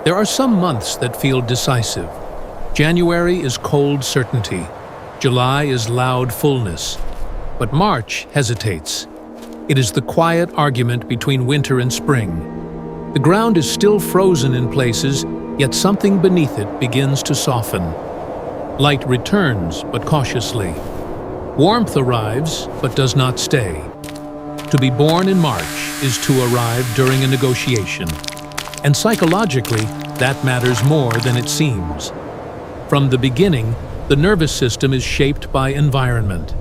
There are some months that feel decisive. January is cold certainty. July is loud fullness. But March hesitates. It is the quiet argument between winter and spring. The ground is still frozen in places, yet something beneath it begins to soften. Light returns, but cautiously. Warmth arrives, but does not stay. To be born in March is to arrive during a negotiation. And psychologically, that matters more than it seems. From the beginning, the nervous system is shaped by environment.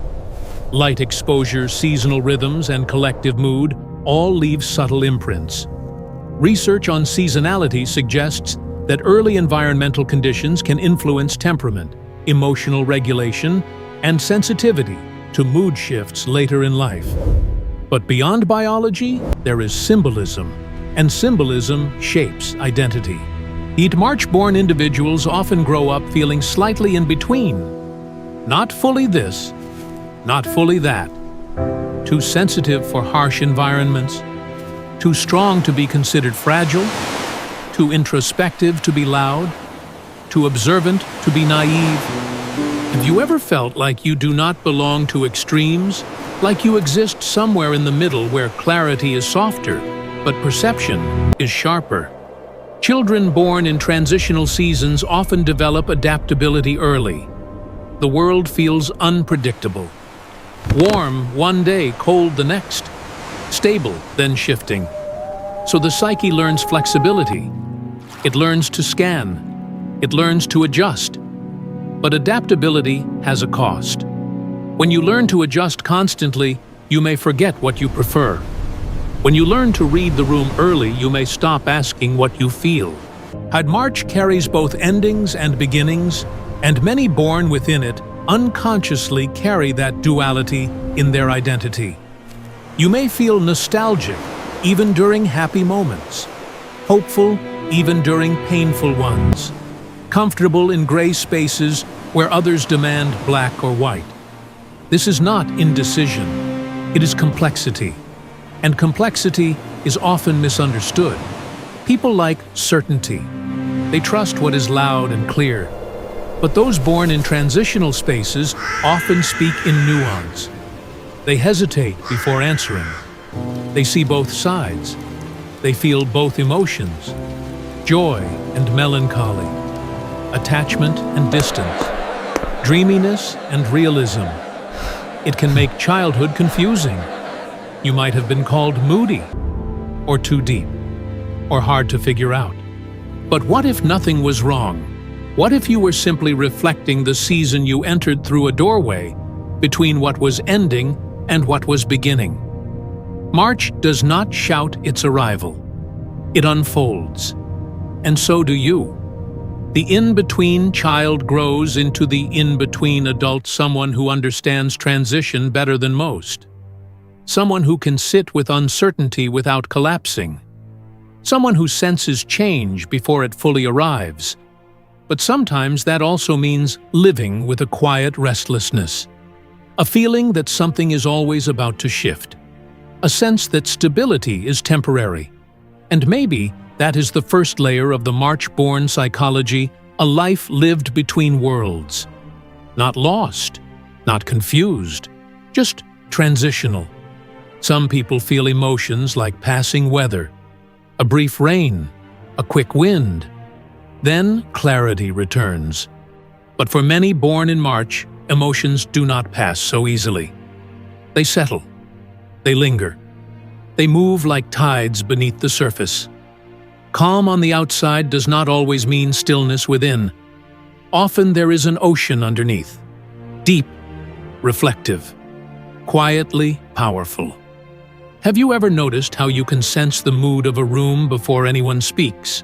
Light exposure, seasonal rhythms, and collective mood all leave subtle imprints. Research on seasonality suggests that early environmental conditions can influence temperament, emotional regulation, and sensitivity to mood shifts later in life. But beyond biology, there is symbolism, and symbolism shapes identity. March-born individuals often grow up feeling slightly in between. Not fully this, not fully that. Too sensitive for harsh environments, too strong to be considered fragile, too introspective to be loud, too observant to be naive. Have you ever felt like you do not belong to extremes? Like you exist somewhere in the middle where clarity is softer, but perception is sharper? Children born in transitional seasons often develop adaptability early. The world feels unpredictable. Warm one day, cold the next. Stable, then shifting. So the psyche learns flexibility. It learns to scan. It learns to adjust. But adaptability has a cost. When you learn to adjust constantly, you may forget what you prefer. When you learn to read the room early, you may stop asking what you feel. March carries both endings and beginnings, and many born within it unconsciously carry that duality in their identity. You may feel nostalgic even during happy moments, hopeful even during painful ones, comfortable in gray spaces where others demand black or white. This is not indecision, it is complexity. And complexity is often misunderstood. People like certainty. They trust what is loud and clear. But those born in transitional spaces often speak in nuance. They hesitate before answering. They see both sides. They feel both emotions, joy and melancholy, attachment and distance, dreaminess and realism. It can make childhood confusing. You might have been called moody, or too deep, or hard to figure out. But what if nothing was wrong? What if you were simply reflecting the season you entered through a doorway between what was ending and what was beginning? March does not shout its arrival. It unfolds. And so do you. The in-between child grows into the in-between adult, someone who understands transition better than most. Someone who can sit with uncertainty without collapsing. Someone who senses change before it fully arrives. But sometimes that also means living with a quiet restlessness. A feeling that something is always about to shift. A sense that stability is temporary. And maybe that is the first layer of the March-born psychology, a life lived between worlds. Not lost, not confused, just transitional. Some people feel emotions like passing weather, a brief rain, a quick wind. Then clarity returns. But for many born in March, emotions do not pass so easily. They settle. They linger. They move like tides beneath the surface. Calm on the outside does not always mean stillness within. Often there is an ocean underneath, deep, reflective, quietly powerful. Have you ever noticed how you can sense the mood of a room before anyone speaks?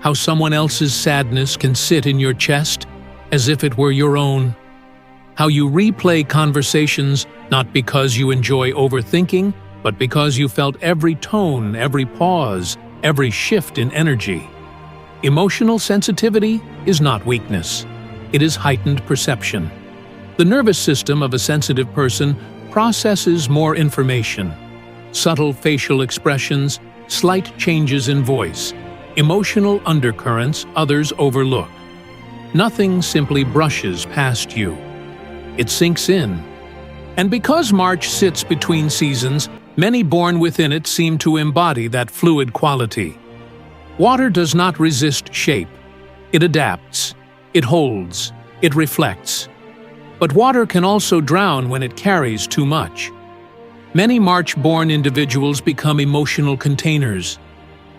How someone else's sadness can sit in your chest as if it were your own? How you replay conversations not because you enjoy overthinking, but because you felt every tone, every pause, every shift in energy. Emotional sensitivity is not weakness. It is heightened perception. The nervous system of a sensitive person processes more information. Subtle facial expressions, slight changes in voice, emotional undercurrents others overlook. Nothing simply brushes past you. It sinks in. And because March sits between seasons, many born within it seem to embody that fluid quality. Water does not resist shape. It adapts. It holds. It reflects. But water can also drown when it carries too much. Many March-born individuals become emotional containers.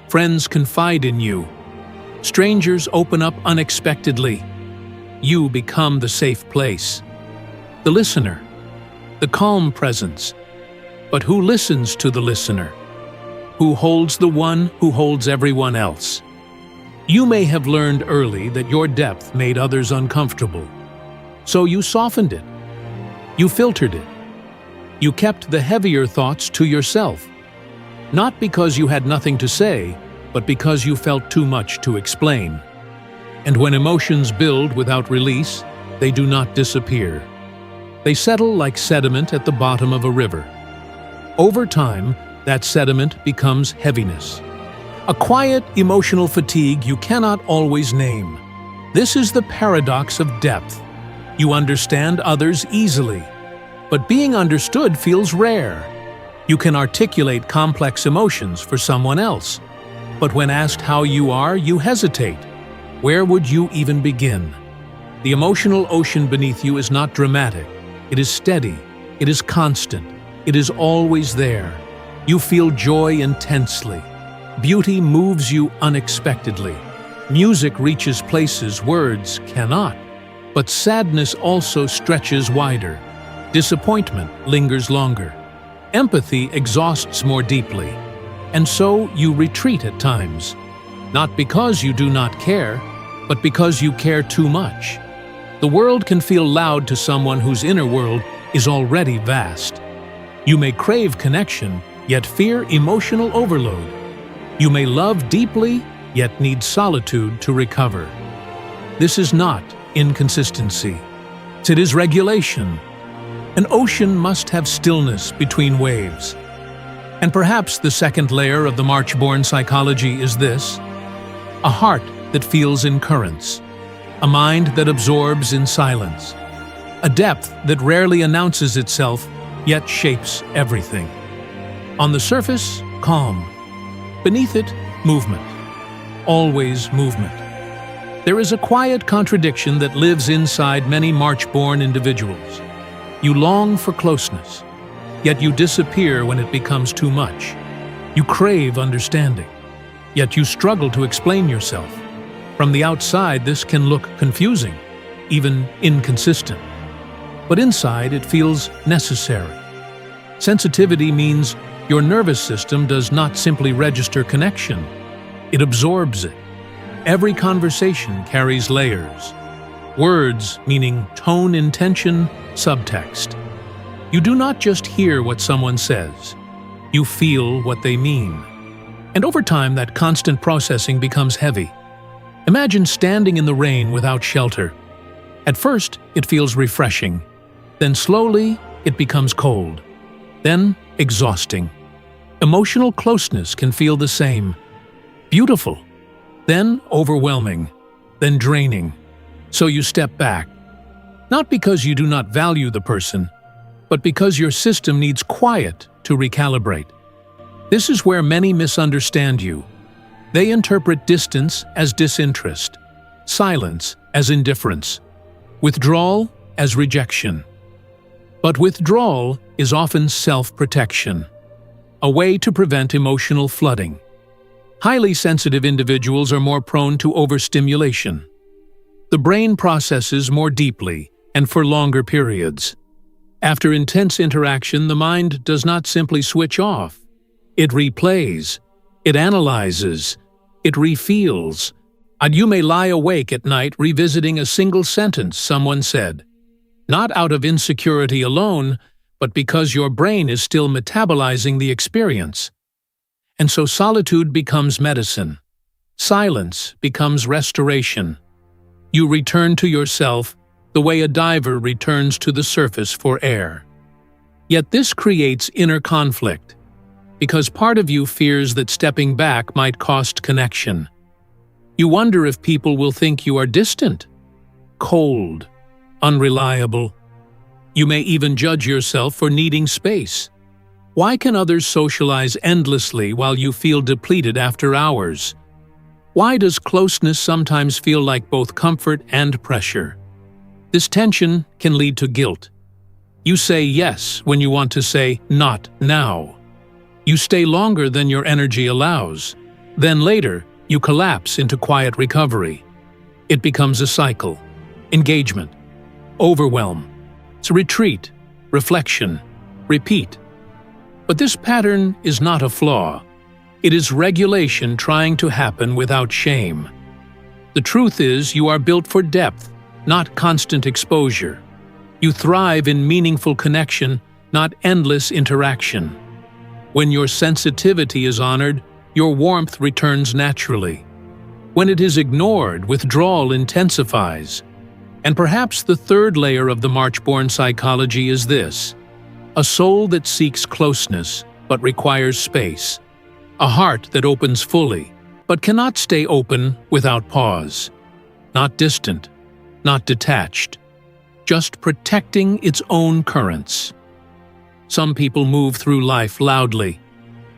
Friends confide in you. Strangers open up unexpectedly. You become the safe place. The listener. The calm presence. But who listens to the listener? Who holds the one who holds everyone else? You may have learned early that your depth made others uncomfortable. So you softened it. You filtered it. You kept the heavier thoughts to yourself. Not because you had nothing to say, but because you felt too much to explain. And when emotions build without release, they do not disappear. They settle like sediment at the bottom of a river. Over time, that sediment becomes heaviness. A quiet, emotional fatigue you cannot always name. This is the paradox of depth. You understand others easily, but being understood feels rare. You can articulate complex emotions for someone else, but when asked how you are, you hesitate. Where would you even begin? The emotional ocean beneath you is not dramatic. It is steady. It is constant. It is always there. You feel joy intensely. Beauty moves you unexpectedly. Music reaches places words cannot. But sadness also stretches wider. Disappointment lingers longer. Empathy exhausts more deeply. And so you retreat at times. Not because you do not care, but because you care too much. The world can feel loud to someone whose inner world is already vast. You may crave connection, yet fear emotional overload. You may love deeply, yet need solitude to recover. This is not inconsistency. It is regulation. An ocean must have stillness between waves. And perhaps the second layer of the March-born psychology is this: a heart that feels in currents, a mind that absorbs in silence, a depth that rarely announces itself, yet shapes everything. On the surface, calm. Beneath it, movement. Always movement. There is a quiet contradiction that lives inside many March-born individuals. You long for closeness, yet you disappear when it becomes too much. You crave understanding, yet you struggle to explain yourself. From the outside, this can look confusing, even inconsistent. But inside, it feels necessary. Sensitivity means your nervous system does not simply register connection, it absorbs it. Every conversation carries layers. Words meaning tone, intention, subtext. You do not just hear what someone says, you feel what they mean. And over time, that constant processing becomes heavy. Imagine standing in the rain without shelter. At first, it feels refreshing. Then slowly, it becomes cold. Then exhausting. Emotional closeness can feel the same. Beautiful. Then overwhelming. Then draining. So you step back. Not because you do not value the person, but because your system needs quiet to recalibrate. This is where many misunderstand you. They interpret distance as disinterest, silence as indifference, withdrawal as rejection. But withdrawal is often self-protection, a way to prevent emotional flooding. Highly sensitive individuals are more prone to overstimulation. The brain processes more deeply and for longer periods. After intense interaction, the mind does not simply switch off. It replays, it analyzes, it refeels. And you may lie awake at night revisiting a single sentence someone said, not out of insecurity alone, but because your brain is still metabolizing the experience. And so solitude becomes medicine. Silence becomes restoration. You return to yourself the way a diver returns to the surface for air. Yet this creates inner conflict, because part of you fears that stepping back might cost connection. You wonder if people will think you are distant, cold, unreliable. You may even judge yourself for needing space. Why can others socialize endlessly while you feel depleted after hours? Why does closeness sometimes feel like both comfort and pressure? This tension can lead to guilt. You say yes when you want to say not now. You stay longer than your energy allows. Then later, you collapse into quiet recovery. It becomes a cycle. Engagement, overwhelm, retreat, reflection, repeat. But this pattern is not a flaw. It is regulation trying to happen without shame. The truth is, you are built for depth, not constant exposure. You thrive in meaningful connection, not endless interaction. When your sensitivity is honored, your warmth returns naturally. When it is ignored, withdrawal intensifies. And perhaps the third layer of the March-born psychology is this: a soul that seeks closeness but requires space. A heart that opens fully but cannot stay open without pause. Not distant, not detached, just protecting its own currents. Some people move through life loudly.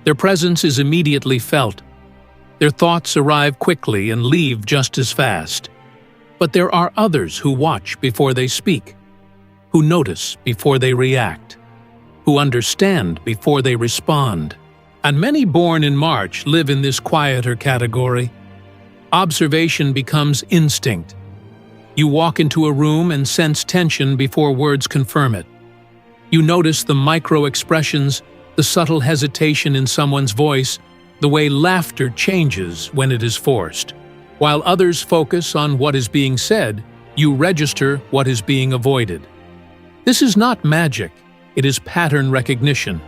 Their presence is immediately felt. Their thoughts arrive quickly and leave just as fast. But there are others who watch before they speak, who notice before they react, who understand before they respond. And many born in March live in this quieter category. Observation becomes instinct. You walk into a room and sense tension before words confirm it. You notice the micro-expressions, the subtle hesitation in someone's voice, the way laughter changes when it is forced. While others focus on what is being said, you register what is being avoided. This is not magic, it is pattern recognition.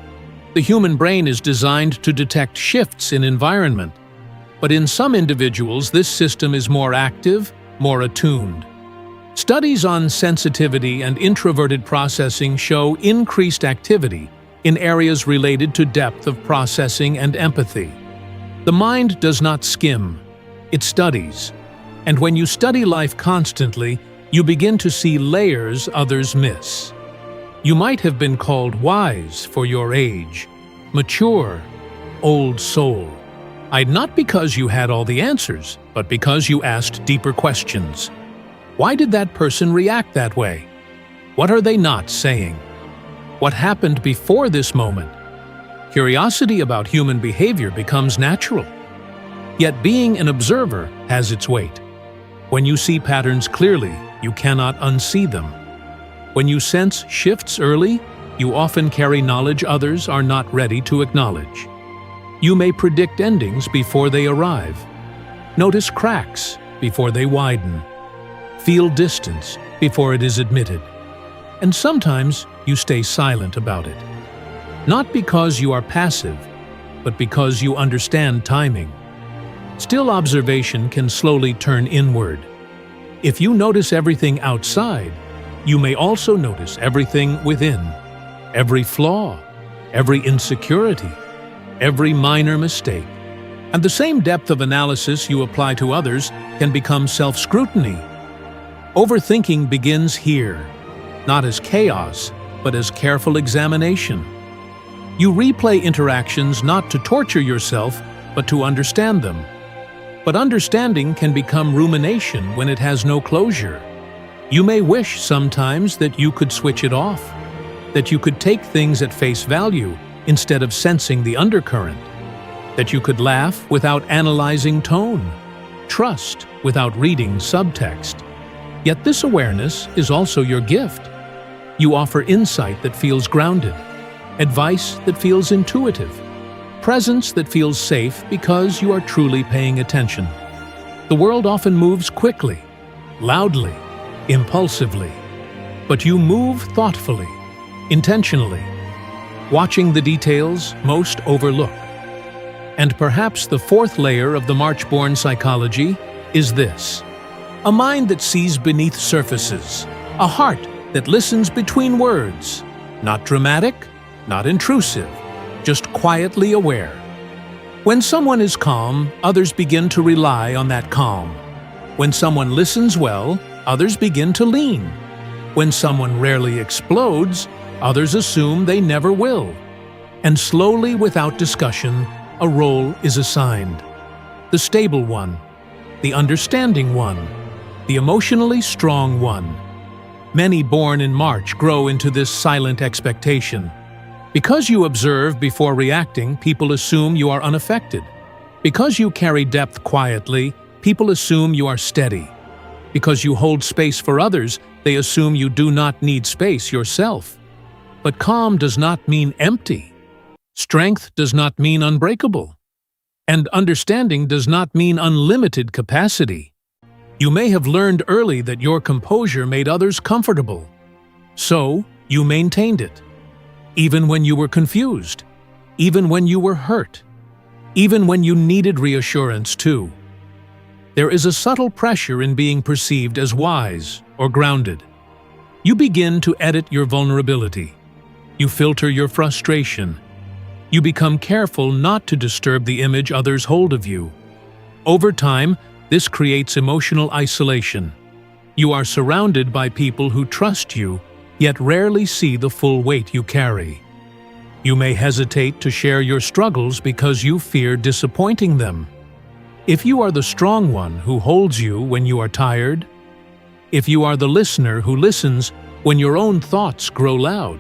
The human brain is designed to detect shifts in environment. But in some individuals, this system is more active, more attuned. Studies on sensitivity and introverted processing show increased activity in areas related to depth of processing and empathy. The mind does not skim. It studies, and when you study life constantly, you begin to see layers others miss. You might have been called wise for your age, mature, old soul. Not because you had all the answers, but because you asked deeper questions. Why did that person react that way? What are they not saying? What happened before this moment? Curiosity about human behavior becomes natural. Yet being an observer has its weight. When you see patterns clearly, you cannot unsee them. When you sense shifts early, you often carry knowledge others are not ready to acknowledge. You may predict endings before they arrive. Notice cracks before they widen. Feel distance before it is admitted. And sometimes you stay silent about it. Not because you are passive, but because you understand timing. Still observation can slowly turn inward. If you notice everything outside, you may also notice everything within. Every flaw, every insecurity, every minor mistake. And the same depth of analysis you apply to others can become self-scrutiny. Overthinking begins here, not as chaos, but as careful examination. You replay interactions not to torture yourself, but to understand them. But understanding can become rumination when it has no closure. You may wish sometimes that you could switch it off, that you could take things at face value instead of sensing the undercurrent, that you could laugh without analyzing tone, trust without reading subtext. Yet this awareness is also your gift. You offer insight that feels grounded, advice that feels intuitive, presence that feels safe because you are truly paying attention. The world often moves quickly, loudly, impulsively, but you move thoughtfully, intentionally, watching the details most overlook. And perhaps the fourth layer of the March-born psychology is this: a mind that sees beneath surfaces, a heart that listens between words, not dramatic, not intrusive, just quietly aware. When someone is calm, others begin to rely on that calm. When someone listens well, others begin to lean. When someone rarely explodes, others assume they never will. And slowly, without discussion, a role is assigned. The stable one, the understanding one, the emotionally strong one. Many born in March grow into this silent expectation. Because you observe before reacting, people assume you are unaffected. Because you carry depth quietly, people assume you are steady. Because you hold space for others, they assume you do not need space yourself. But calm does not mean empty. Strength does not mean unbreakable. And understanding does not mean unlimited capacity. You may have learned early that your composure made others comfortable. So, you maintained it. Even when you were confused. Even when you were hurt. Even when you needed reassurance too. There is a subtle pressure in being perceived as wise or grounded. You begin to edit your vulnerability. You filter your frustration. You become careful not to disturb the image others hold of you. Over time, this creates emotional isolation. You are surrounded by people who trust you, yet rarely see the full weight you carry. You may hesitate to share your struggles because you fear disappointing them. If you are the strong one who holds you when you are tired, if you are the listener who listens when your own thoughts grow loud,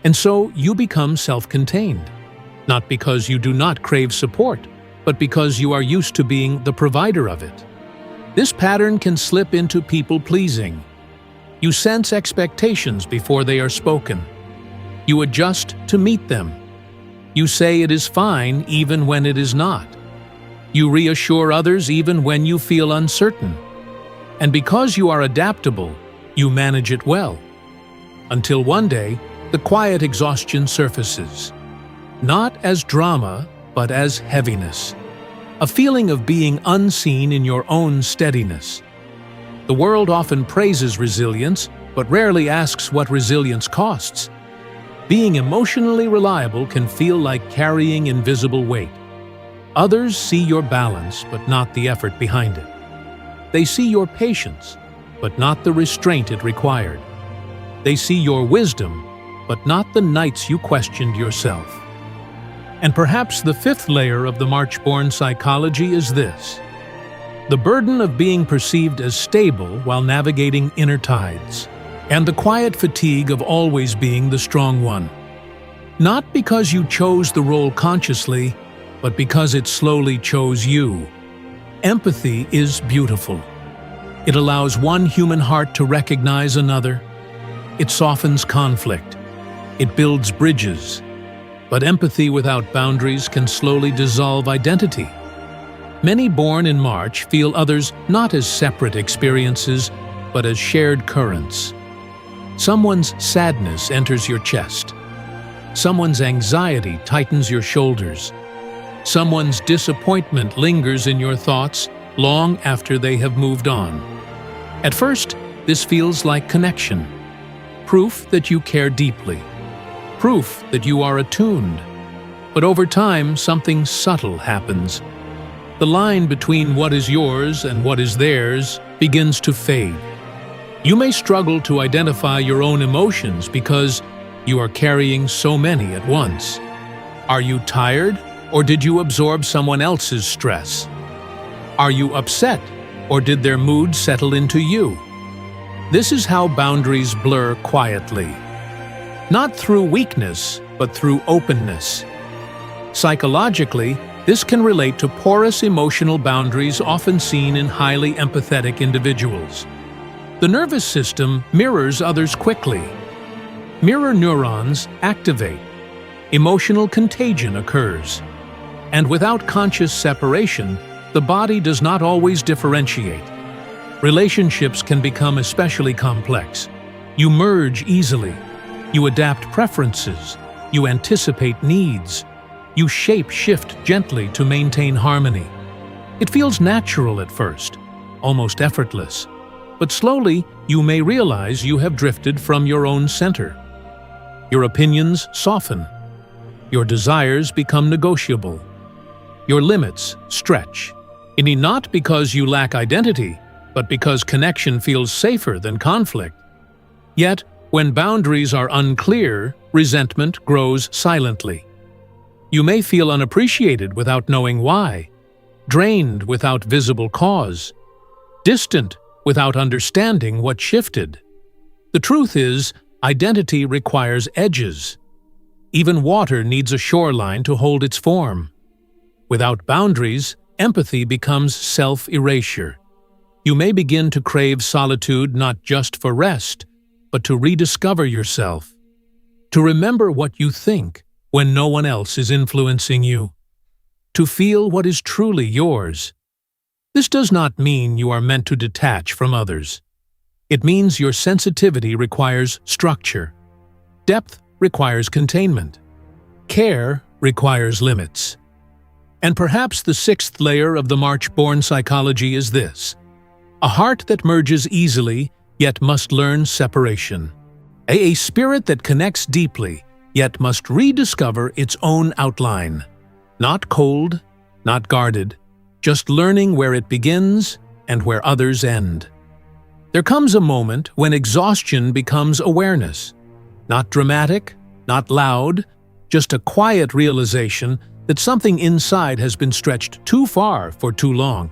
and so you become self-contained. Not because you do not crave support, but because you are used to being the provider of it. This pattern can slip into people-pleasing. You sense expectations before they are spoken. You adjust to meet them. You say it is fine even when it is not. You reassure others even when you feel uncertain. And because you are adaptable, you manage it well. Until one day, the quiet exhaustion surfaces. Not as drama, but as heaviness. A feeling of being unseen in your own steadiness. The world often praises resilience, but rarely asks what resilience costs. Being emotionally reliable can feel like carrying invisible weight. Others see your balance, but not the effort behind it. They see your patience, but not the restraint it required. They see your wisdom, but not the nights you questioned yourself. And perhaps the fifth layer of the March-born psychology is this: the burden of being perceived as stable while navigating inner tides, and the quiet fatigue of always being the strong one. Not because you chose the role consciously, but because it slowly chose you. Empathy is beautiful. It allows one human heart to recognize another. It softens conflict. It builds bridges. But empathy without boundaries can slowly dissolve identity. Many born in March feel others not as separate experiences, but as shared currents. Someone's sadness enters your chest. Someone's anxiety tightens your shoulders. Someone's disappointment lingers in your thoughts long after they have moved on. At first, this feels like connection. Proof that you care deeply. Proof that you are attuned. But over time, something subtle happens. The line between what is yours and what is theirs begins to fade. You may struggle to identify your own emotions because you are carrying so many at once. Are you tired, or did you absorb someone else's stress? Are you upset, or did their mood settle into you? This is how boundaries blur quietly. Not through weakness, but through openness. Psychologically, this can relate to porous emotional boundaries often seen in highly empathetic individuals. The nervous system mirrors others quickly. Mirror neurons activate. Emotional contagion occurs. And without conscious separation, the body does not always differentiate. Relationships can become especially complex. You merge easily. You adapt preferences. You anticipate needs. You shape-shift gently to maintain harmony. It feels natural at first, almost effortless. But slowly, you may realize you have drifted from your own center. Your opinions soften. Your desires become negotiable. your limits stretch. And not because you lack identity, but because connection feels safer than conflict. Yet, when boundaries are unclear, resentment grows silently. You may feel unappreciated without knowing why, drained without visible cause, distant without understanding what shifted. The truth is, identity requires edges. Even water needs a shoreline to hold its form. Without boundaries, empathy becomes self-erasure. You may begin to crave solitude not just for rest, but to rediscover yourself. To remember what you think when no one else is influencing you. To feel what is truly yours. This does not mean you are meant to detach from others. It means your sensitivity requires structure. Depth requires containment. Care requires limits. And perhaps the sixth layer of the March-born psychology is this: a heart that merges easily, yet must learn separation. A spirit that connects deeply, yet must rediscover its own outline. Not cold, not guarded, just learning where it begins and where others end. There comes a moment when exhaustion becomes awareness. Not dramatic, not loud, just a quiet realization that something inside has been stretched too far for too long.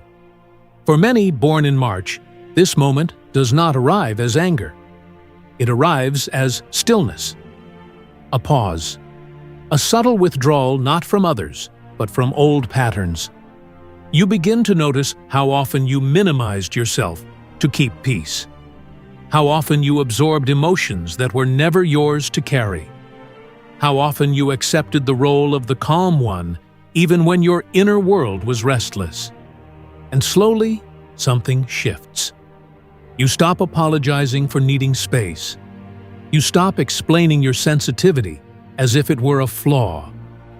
For many born in March, this moment does not arrive as anger. It arrives as stillness. A pause. A subtle withdrawal not from others, but from old patterns. You begin to notice how often you minimized yourself to keep peace. How often you absorbed emotions that were never yours to carry. How often you accepted the role of the calm one, even when your inner world was restless. And slowly, something shifts. You stop apologizing for needing space. You stop explaining your sensitivity as if it were a flaw.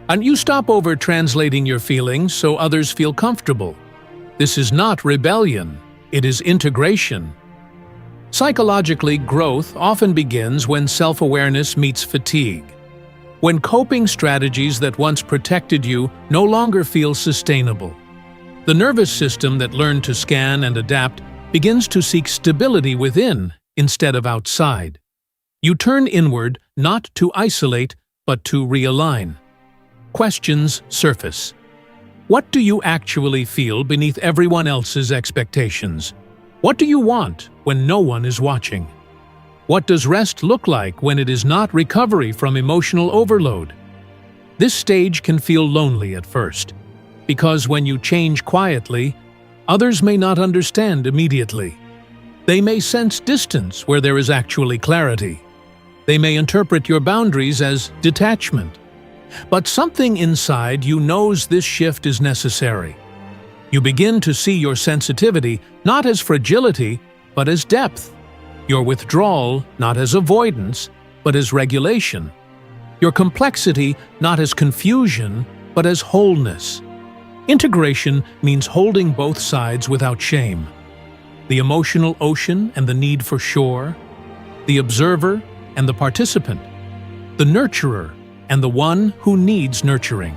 And you stop over-translating your feelings so others feel comfortable. This is not rebellion, it is integration. Psychologically, growth often begins when self-awareness meets fatigue. When coping strategies that once protected you no longer feel sustainable. The nervous system that learned to scan and adapt begins to seek stability within instead of outside. You turn inward not to isolate, but to realign. Questions surface. What do you actually feel beneath everyone else's expectations? What do you want when no one is watching? What does rest look like when it is not recovery from emotional overload? This stage can feel lonely at first, because when you change quietly, others may not understand immediately. They may sense distance where there is actually clarity. They may interpret your boundaries as detachment. But something inside you knows this shift is necessary. You begin to see your sensitivity not as fragility, but as depth. Your withdrawal not as avoidance, but as regulation. Your complexity not as confusion, but as wholeness. Integration means holding both sides without shame. The emotional ocean and the need for shore. The observer and the participant. The nurturer and the one who needs nurturing.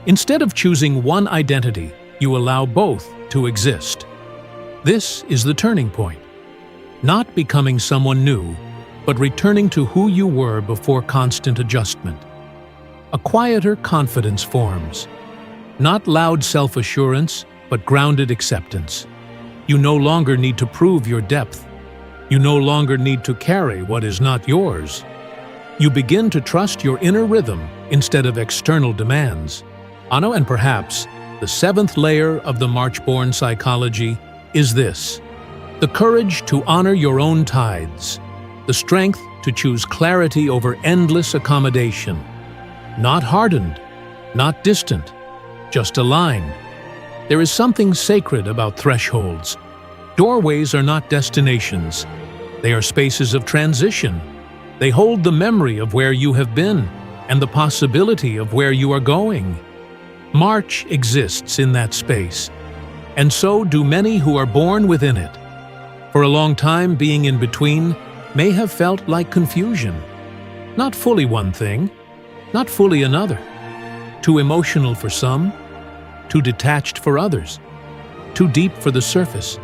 Instead of choosing one identity, you allow both to exist. This is the turning point. Not becoming someone new, but returning to who you were before constant adjustment. A quieter confidence forms. Not loud self-assurance, but grounded acceptance. You no longer need to prove your depth. You no longer need to carry what is not yours. You begin to trust your inner rhythm instead of external demands. And perhaps the seventh layer of the March-born psychology is this: the courage to honor your own tides, the strength to choose clarity over endless accommodation. Not hardened, not distant, just aligned. There is something sacred about thresholds. Doorways are not destinations. They are spaces of transition. They hold the memory of where you have been and the possibility of where you are going. March exists in that space, and so do many who are born within it. For a long time, being in between may have felt like confusion. Not fully one thing, not fully another. Too emotional for some, too detached for others, too deep for the surface,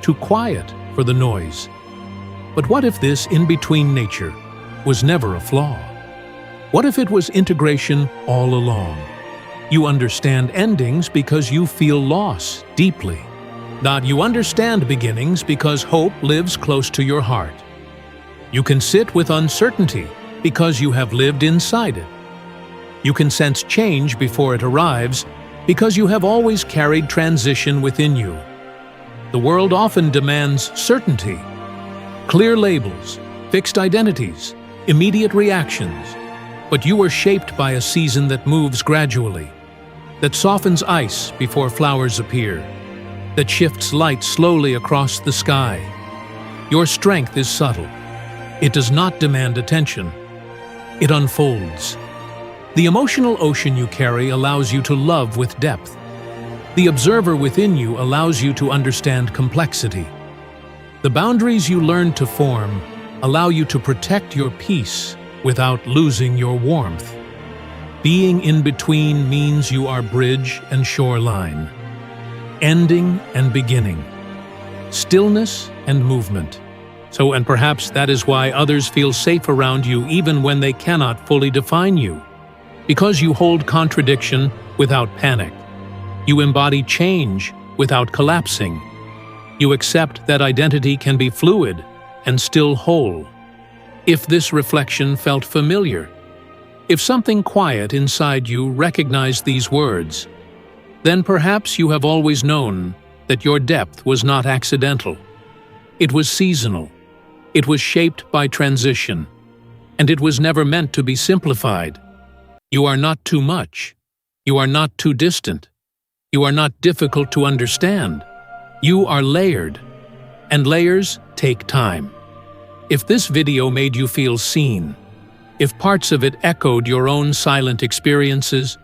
too quiet for the noise. But what if this in-between nature was never a flaw? What if it was integration all along? You understand endings because you feel loss deeply. Not you understand beginnings because hope lives close to your heart. You can sit with uncertainty because you have lived inside it. You can sense change before it arrives because you have always carried transition within you. The world often demands certainty, clear labels, fixed identities, immediate reactions. But you are shaped by a season that moves gradually, that softens ice before flowers appear, that shifts light slowly across the sky. Your strength is subtle. It does not demand attention. It unfolds. The emotional ocean you carry allows you to love with depth. The observer within you allows you to understand complexity. The boundaries you learn to form allow you to protect your peace without losing your warmth. Being in between means you are bridge and shoreline, ending and beginning, stillness and movement. And perhaps that is why others feel safe around you even when they cannot fully define you. Because you hold contradiction without panic. You embody change without collapsing. You accept that identity can be fluid and still whole. If this reflection felt familiar, if something quiet inside you recognized these words, then perhaps you have always known that your depth was not accidental. It was seasonal. It was shaped by transition, and it was never meant to be simplified. You are not too much. You are not too distant. You are not difficult to understand. You are layered, and layers take time. If this video made you feel seen, if parts of it echoed your own silent experiences,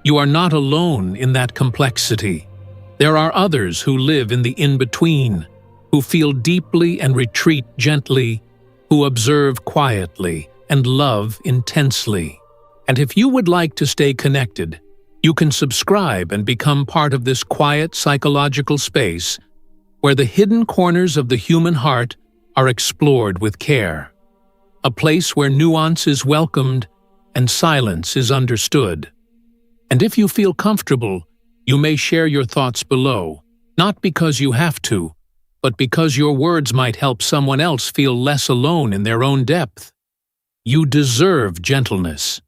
you are not alone in that complexity. There are others who live in the in-between, who feel deeply and retreat gently, who observe quietly and love intensely. And if you would like to stay connected, you can subscribe and become part of this quiet psychological space where the hidden corners of the human heart are explored with care. A place where nuance is welcomed and silence is understood. And if you feel comfortable, you may share your thoughts below, not because you have to, but because your words might help someone else feel less alone in their own depth. You deserve gentleness.